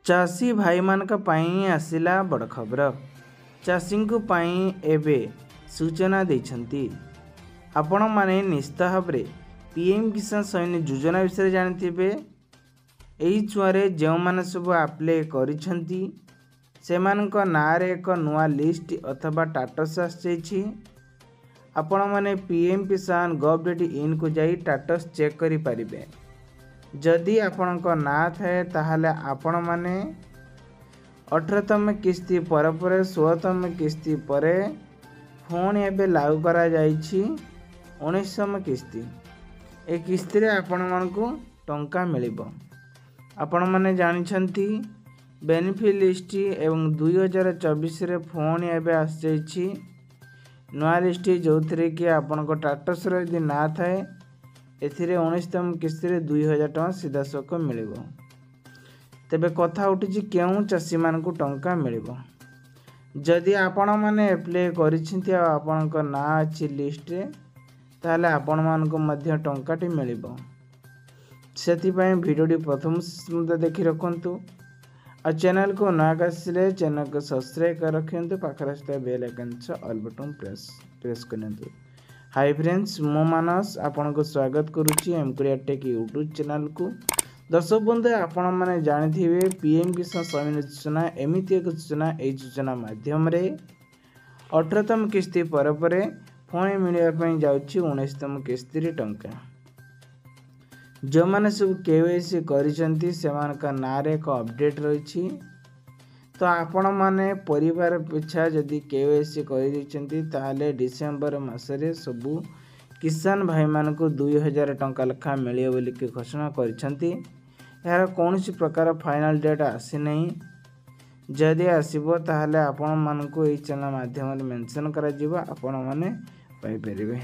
चाषी भाई मानक पाई आसिला बड़ खबर। चाषी एबे सूचना देइछंती। आपण माने निश्चित भाव पीएम किसान सम्मान योजना विषय जानथिबे। एही छुआरे जो माने सब अप्लाई करिछंती सेमानक नारे एक नुआ लिस्ट अथवा टाटस आछि। आपण माने पीएम किसान gov.in को जाई टाटस चेक करि परिबे। जदि आपणक ना थाए ताहले आपण माने 18तम किस्ती पर 16तम किस्ती पर पुणी एबे लागू करा जाइछि 19तम किस्ती। ए किस्ती रे आपण मानकु टंका मिलिबो। आपण माने जानिछंती बेनिफिट लिस्ट एवं 2024 रे पुणी एबे आस जाइछि नुआ लिस्ट जो थरे कि आपणक टाटस रे यदि ना थाए एथिरे 19तम किस्ती रे 2000 टଙ୍କା सीधा सक मिलिबो। तेबे कथा उठिछि केउ चाषी मानकु टंका मिलिबो। जदि आपण माने अप्लाई करिछिंती आ आपणक ना अछि लिस्ट रे ताले आपण मानकु मध्य टंकाटी मिलिबो। सेति पय वीडियोटी प्रथम सुंदर देखि रखंतु आ चैनल को नया आसिले चैनल को सब्सक्राइब कर रखंतु। पाखरे स्थित बेल आइकन छ ऑल बटन प्रेस करंतु। हाय फ्रेंड्स, मो मानस आपन को स्वागत करुच्ची एमकोरिया टेक यूट्यूब चैनल को। दर्शक बंधु, आपण माने जानिथिबे पीएम किसान सम्मान योजना एमिति एक योजना। एई योजना माध्यम रे 18तम किस्ती पर पुणी मिलिया पई जाउची 19तम किस्ती रे टंका। जो माने सब केवाईसी करिसंती सेमानक नारे एक अपडेट रहिछि। तो आपण माने परिवार पिछा जदि केवाईसी कर दिछंती ताले डिसेंबर मासरे सबु किसान भाई मानकु 2000 टंका लेखा मिलियो बोली के घोषणा करिसंती। यार कोनोसी प्रकार फाइनल डेट आसी नहीं। जदि आसीबो ताहले आपण मानकु एई चैनल माध्यम रे मेंशन करा जिवो, आपण माने पाई परिबे।